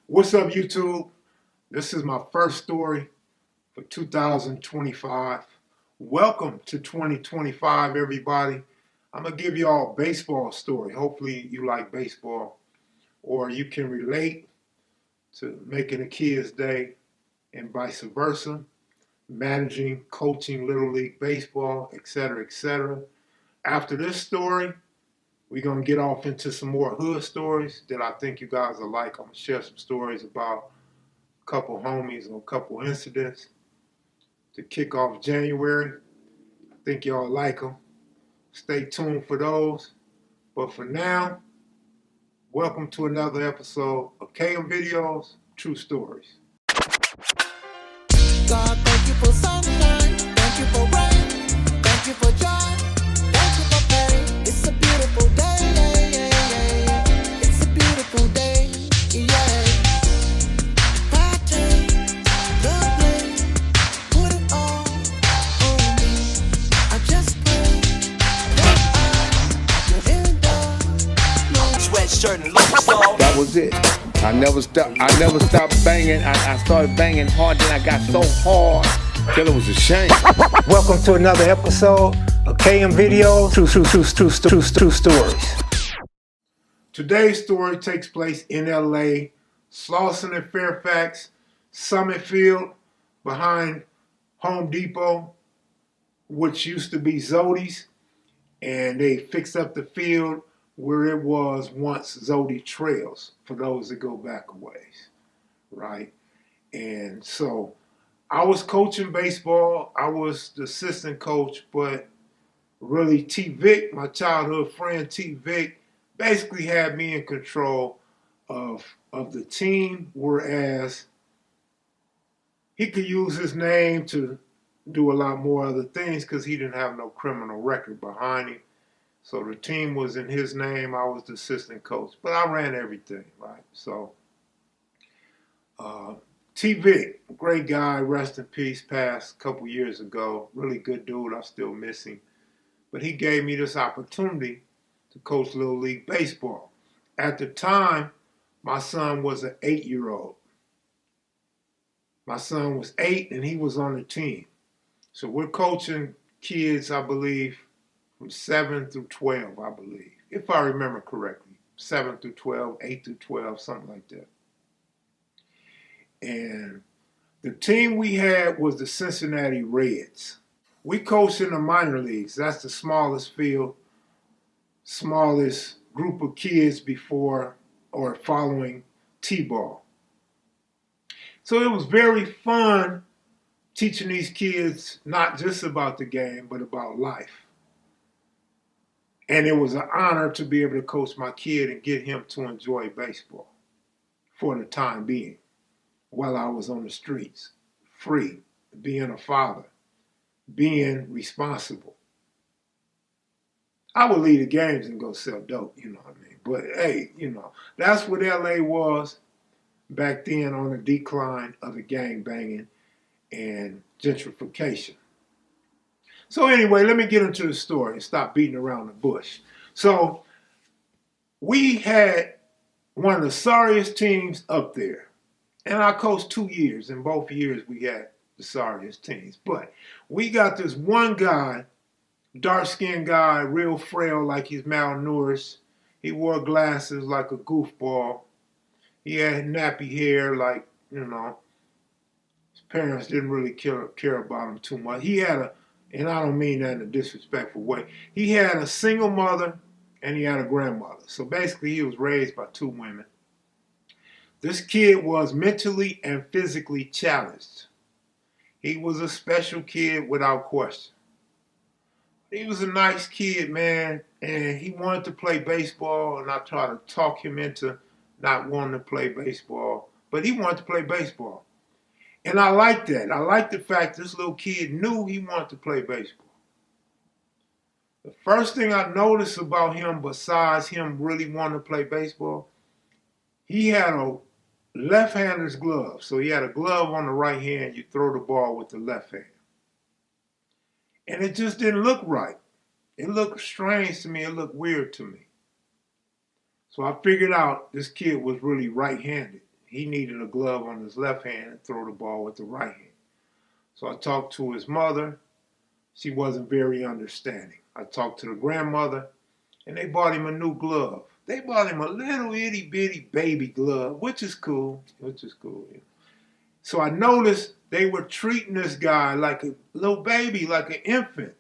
What's up, YouTube? This is my first story for 2025. Welcome to 2025, everybody. I'm going to give you all a baseball story. Hopefully you like baseball or you can relate to making a kid's day and vice versa, managing, coaching Little League Baseball, etc., etc. After this story, we're going to get off into some more hood stories that I think you guys will like. I'm going to share some stories about couple homies and a couple incidents to kick off January. I think y'all like them. Stay tuned for those. But for now, welcome to another episode of KM True Stories. God, thank you for sunshine, thank you for rain, thank you for joy, thank you for pain. It's a beautiful day, it's a beautiful day, yeah. Party, the play, put it all on me. I just pray that I end up no Sweatshirt and low song. That was it. I never stopped banging. I started banging hard, then I got so hard till it was a shame. Welcome to another episode of KM True Stories. Today's story takes place in LA, Slauson and Fairfax, Summit Field, behind Home Depot, which used to be Zodi's, and they fixed up the field where it was once Zodi Trails, for those that go back a ways, right? And so I was coaching baseball. I was the assistant coach, but really T. Vic, my childhood friend T. Vic, basically had me in control of the team, whereas he could use his name to do a lot more other things because he didn't have no criminal record behind him. So the team was in his name. I was the assistant coach, but I ran everything, right? So T. Vic, great guy, rest in peace, passed a couple years ago. Really good dude. I still miss him. But he gave me this opportunity to coach Little League Baseball. At the time, my son was an 8-year-old. My son was 8 and he was on the team. So we're coaching kids, I believe, from 7 through 12, I believe, if I remember correctly. 7 through 12, 8 through 12, something like that. And the team we had was the Cincinnati Reds. We coached in the minor leagues. That's the smallest field, smallest group of kids before or following T-ball. So it was very fun teaching these kids not just about the game, but about life. And it was an honor to be able to coach my kid and get him to enjoy baseball for the time being while I was on the streets, free, being a father, being responsible. I would leave the games and go sell dope, you know what I mean? But hey, that's what LA was back then, on the decline of the gang banging and gentrification. So anyway, let me get into the story and stop beating around the bush. So we had one of the sorriest teams up there. And I coached 2 years. In both years, we had the sorriest teams. But we got this one guy, dark-skinned guy, real frail, like he's malnourished. He wore glasses like a goofball. He had nappy hair, like, his parents didn't really care about him too much. He had and I don't mean that in a disrespectful way, he had a single mother and he had a grandmother. So basically he was raised by 2 women. This kid was mentally and physically challenged. He was a special kid without question. He was a nice kid, man, and he wanted to play baseball, and I tried to talk him into not wanting to play baseball, but he wanted to play baseball. And I like that. I like the fact this little kid knew he wanted to play baseball. The first thing I noticed about him, besides him really wanting to play baseball, he had a left-hander's glove. So he had a glove on the right hand. You throw the ball with the left hand. And it just didn't look right. It looked strange to me. It looked weird to me. So I figured out this kid was really right-handed. he needed a glove on his left hand and throw the ball with the right hand. So I talked to his mother. She wasn't very understanding. I talked to the grandmother, and they bought him a new glove. They bought him a little itty bitty baby glove, which is cool. So I noticed they were treating this guy like a little baby, like an infant.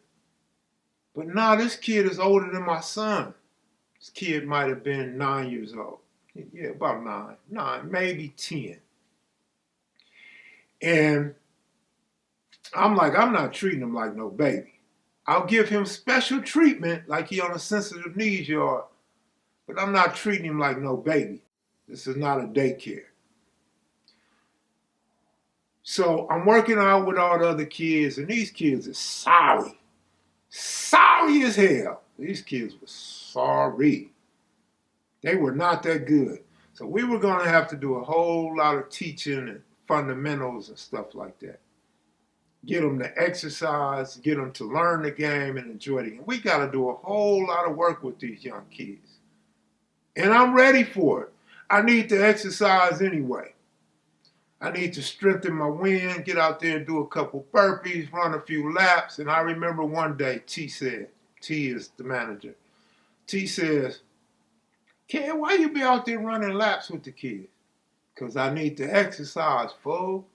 But now this kid is older than my son. This kid might have been 9 years old. Yeah, about nine, maybe 10. And I'm like, I'm not treating him like no baby. I'll give him special treatment like he on a sensitive needs yard, but I'm not treating him like no baby. This is not a daycare. So I'm working out with all the other kids, and these kids are sorry. Sorry as hell. These kids were sorry. They were not that good. So we were going to have to do a whole lot of teaching and fundamentals and stuff like that. Get them to exercise, get them to learn the game and enjoy the game. We got to do a whole lot of work with these young kids. And I'm ready for it. I need to exercise anyway. I need to strengthen my wind, get out there and do a couple burpees, run a few laps. And I remember one day T said, T is the manager, T says, Kev, why you be out there running laps with the kids? Because I need to exercise, fool.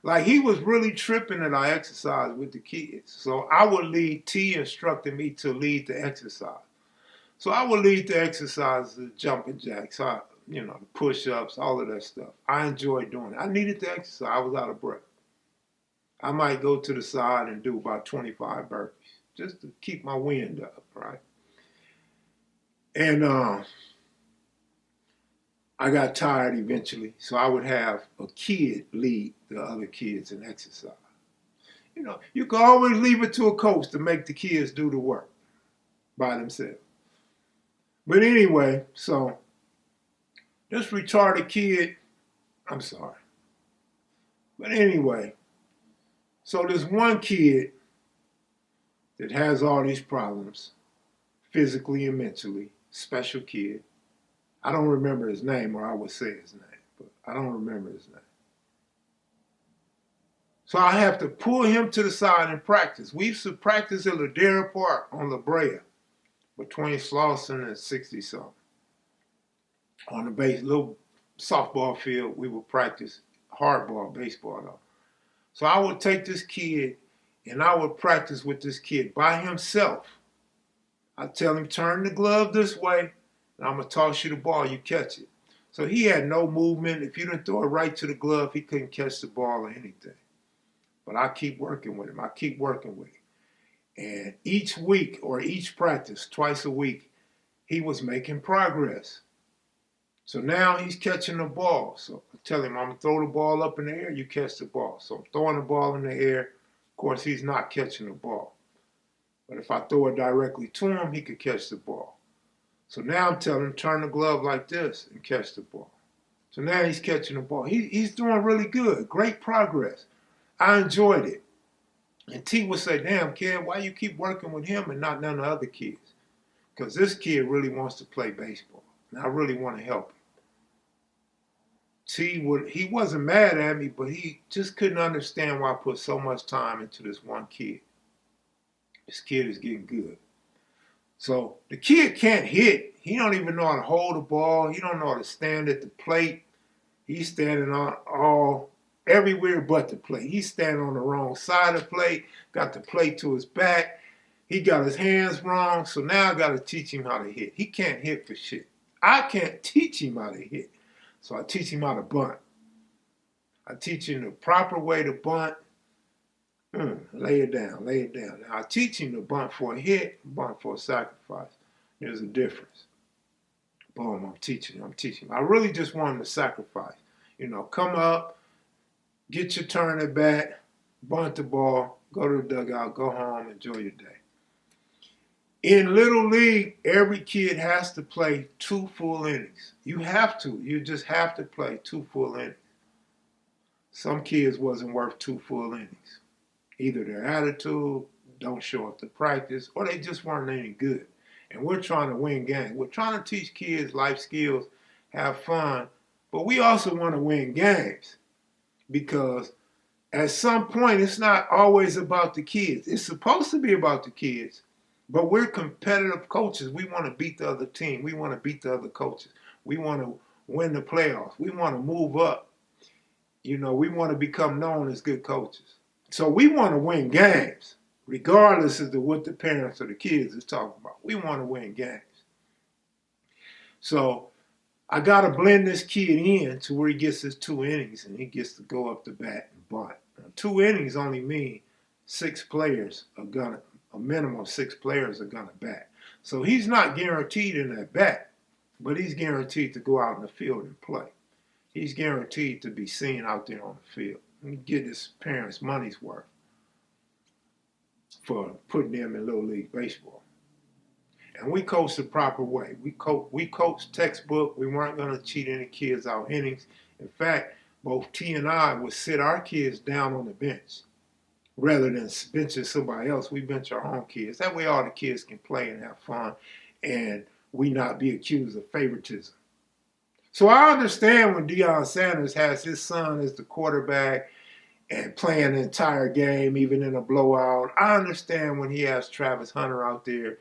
Like he was really tripping that I exercise with the kids. So I would lead, T instructed me to lead the exercise. So I would lead the exercises, the jumping jacks, the push-ups, all of that stuff. I enjoyed doing it. I needed to exercise. I was out of breath. I might go to the side and do about 25 burpees just to keep my wind up, right? And I got tired eventually, so I would have a kid lead the other kids in exercise. You can always leave it to a coach to make the kids do the work by themselves. But anyway, so this retarded kid, I'm sorry. But anyway, so this one kid that has all these problems, physically and mentally, special kid. I don't remember his name, or I would say his name, but I don't remember his name. So I have to pull him to the side and practice. We used to practice at Ladera Park on La Brea, between Slauson and 60-something. On the little softball field, we would practice hardball, baseball, though. So I would take this kid, and I would practice with this kid by himself. I'd tell him, turn the glove this way, and I'm going to toss you the ball, you catch it. So he had no movement. If you didn't throw it right to the glove, he couldn't catch the ball or anything. But I keep working with him. And each week or each practice, twice a week, he was making progress. So now he's catching the ball. So I tell him, I'm going to throw the ball up in the air, you catch the ball. So I'm throwing the ball in the air. Of course, he's not catching the ball. But if I throw it directly to him, he could catch the ball. So now I'm telling him, turn the glove like this and catch the ball. So now he's catching the ball. He's doing really good. Great progress. I enjoyed it. And T would say, damn, kid, why you keep working with him and not none of the other kids? Because this kid really wants to play baseball. And I really want to help him. He wasn't mad at me, but he just couldn't understand why I put so much time into this one kid. This kid is getting good. So the kid can't hit. He don't even know how to hold the ball. He don't know how to stand at the plate. He's standing on everywhere but the plate. He's standing on the wrong side of the plate, got the plate to his back. He got his hands wrong, so now I got to teach him how to hit. He can't hit for shit. I can't teach him how to hit, so I teach him how to bunt. I teach him the proper way to bunt. Lay it down. Now I teach him to bunt for a hit, bunt for a sacrifice. There's a difference. Boom, I'm teaching him. I really just want him to sacrifice. Come up, get your turn at bat, bunt the ball, go to the dugout, go home, enjoy your day. In Little League, every kid has to play 2 full innings. You have to. You just have to play 2 full innings. Some kids wasn't worth 2 full innings. Either their attitude, don't show up to practice, or they just weren't any good. And we're trying to win games. We're trying to teach kids life skills, have fun, But we also want to win games because at some point it's not always about the kids. It's supposed to be about the kids, but we're competitive coaches. We want to beat the other team. We want to beat the other coaches. We want to win the playoffs. We want to move up. You know, we want to become known as good coaches. So we want to win games, regardless of what the parents or the kids is talking about. We want to win games. So I got to blend this kid in to where he gets his 2 innings and he gets to go up the bat and bunt. Now, 2 innings only mean a minimum of 6 players are gonna bat. So he's not guaranteed in that bat, but he's guaranteed to go out in the field and play. He's guaranteed to be seen out there on the field and get his parents' money's worth for putting them in Little League Baseball. And we coached the proper way. We coached textbook. We weren't going to cheat any kids out innings. In fact, both T and I would sit our kids down on the bench. Rather than benching somebody else, we bench our own kids. That way all the kids can play and have fun and we not be accused of favoritism. So I understand when Deion Sanders has his son as the quarterback and playing the entire game, even in a blowout. I understand when he has Travis Hunter out there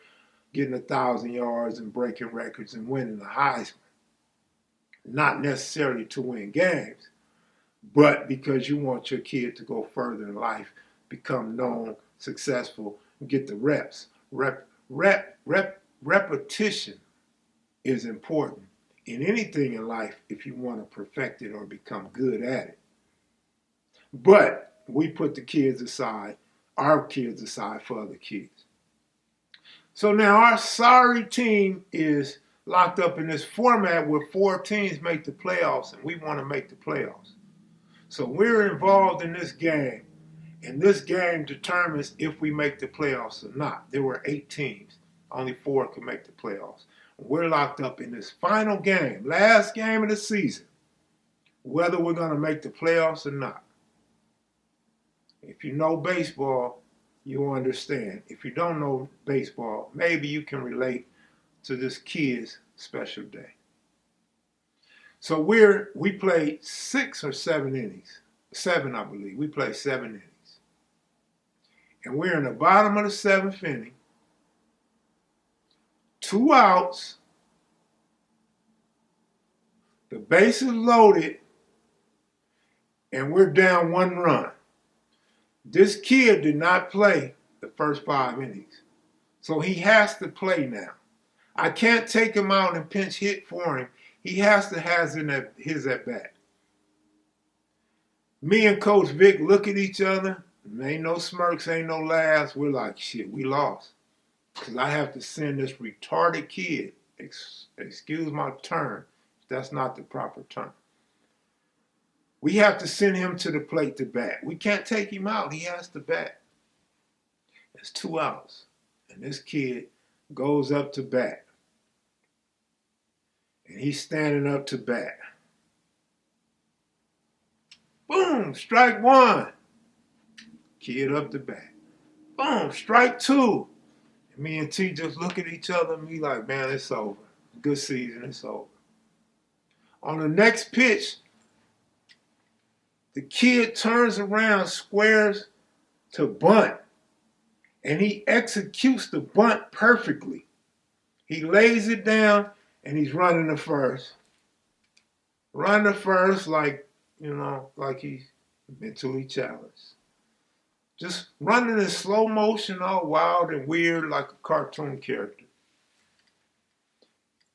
getting 1,000 yards and breaking records and winning the Heisman. Not necessarily to win games, but because you want your kid to go further in life, become known, successful, and get the reps. Repetition is important in anything in life if you want to perfect it or become good at it. But we put the kids aside, our kids aside for other kids. So now our sorry team is locked up in this format where 4 teams make the playoffs and we want to make the playoffs. So we're involved in this game, and this game determines if we make the playoffs or not. There were 8 teams. Only 4 could make the playoffs. We're locked up in this final game, last game of the season, whether we're going to make the playoffs or not. If you know baseball, you'll understand. If you don't know baseball, maybe you can relate to this kid's special day. So we played 6 or 7 innings. 7, I believe. We played 7 innings. And we're in the bottom of the 7th inning. 2 outs. The base is loaded. And we're down 1 run. This kid did not play the first 5 innings. So he has to play now. I can't take him out and pinch hit for him. He has to have his at bat. Me and Coach Vic look at each other. Ain't no smirks, ain't no laughs. We're like, shit, we lost. Because I have to send this retarded kid, excuse my term, that's not the proper term. We have to send him to the plate to bat. We can't take him out. He has to bat. It's 2 outs. And this kid goes up to bat. And he's standing up to bat. Boom, strike 1. Kid up to bat. Boom, strike 2. And me and T just look at each other and be like, man, it's over. Good season, it's over. On the next pitch, the kid turns around, squares to bunt, and he executes the bunt perfectly. He lays it down, and he's running to first. Running to first like he's mentally challenged. Just running in slow motion, all wild and weird like a cartoon character.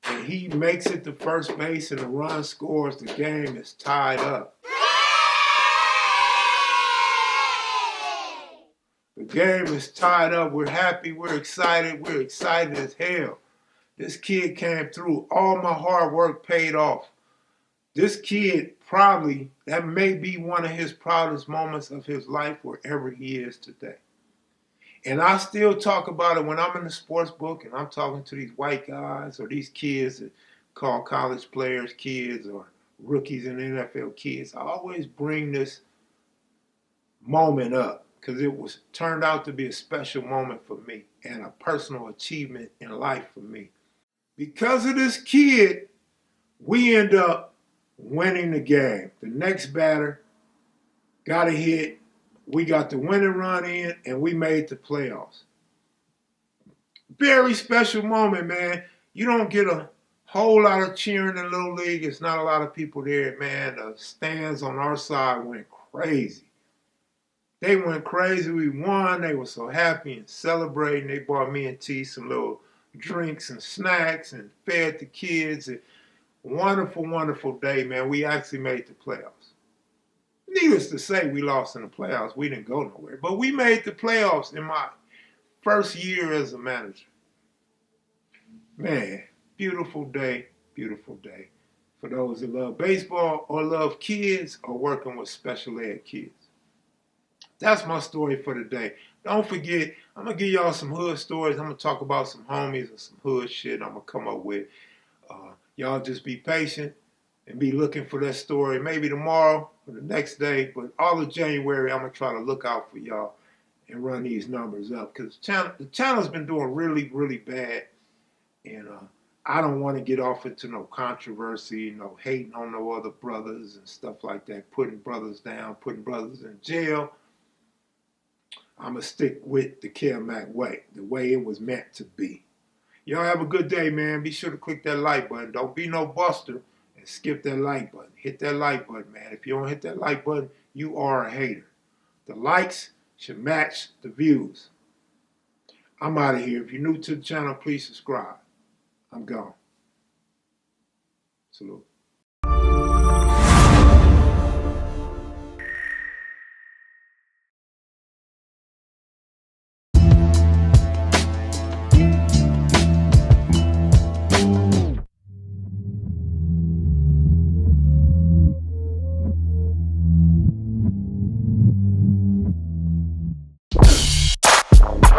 And he makes it to first base, and the run scores. The game is tied up. The game is tied up. We're happy. We're excited. We're excited as hell. This kid came through. All my hard work paid off. This kid that may be one of his proudest moments of his life wherever he is today. And I still talk about it when I'm in the sports book and I'm talking to these white guys or these kids that call college players kids or rookies in the NFL kids. I always bring this moment up because it turned out to be a special moment for me and a personal achievement in life for me. Because of this kid, we end up winning the game. The next batter got a hit. We got the winning run in, and we made the playoffs. Very special moment, man. You don't get a whole lot of cheering in Little League. It's not a lot of people there, man. The stands on our side went crazy. They went crazy. We won. They were so happy and celebrating. They bought me and T some little drinks and snacks and fed the kids. And wonderful, wonderful day, man. We actually made the playoffs. Needless to say, we lost in the playoffs. We didn't go nowhere. But we made the playoffs in my first year as a manager. Man, beautiful day, beautiful day. For those that love baseball or love kids or working with special ed kids. That's my story for today. Don't forget, I'm going to give y'all some hood stories. I'm going to talk about some homies and some hood shit I'm going to come up with. Y'all just be patient and be looking for that story maybe tomorrow or the next day. But all of January, I'm going to try to look out for y'all and run these numbers up. Because the channel's been doing really, really bad. And I don't want to get off into no controversy, no hating on no other brothers and stuff like that, putting brothers down, putting brothers in jail. I'm going to stick with the Kev Mac way, the way it was meant to be. Y'all have a good day, man. Be sure to click that like button. Don't be no buster and skip that like button. Hit that like button, man. If you don't hit that like button, you are a hater. The likes should match the views. I'm out of here. If you're new to the channel, please subscribe. I'm gone. Salute.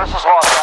This is Los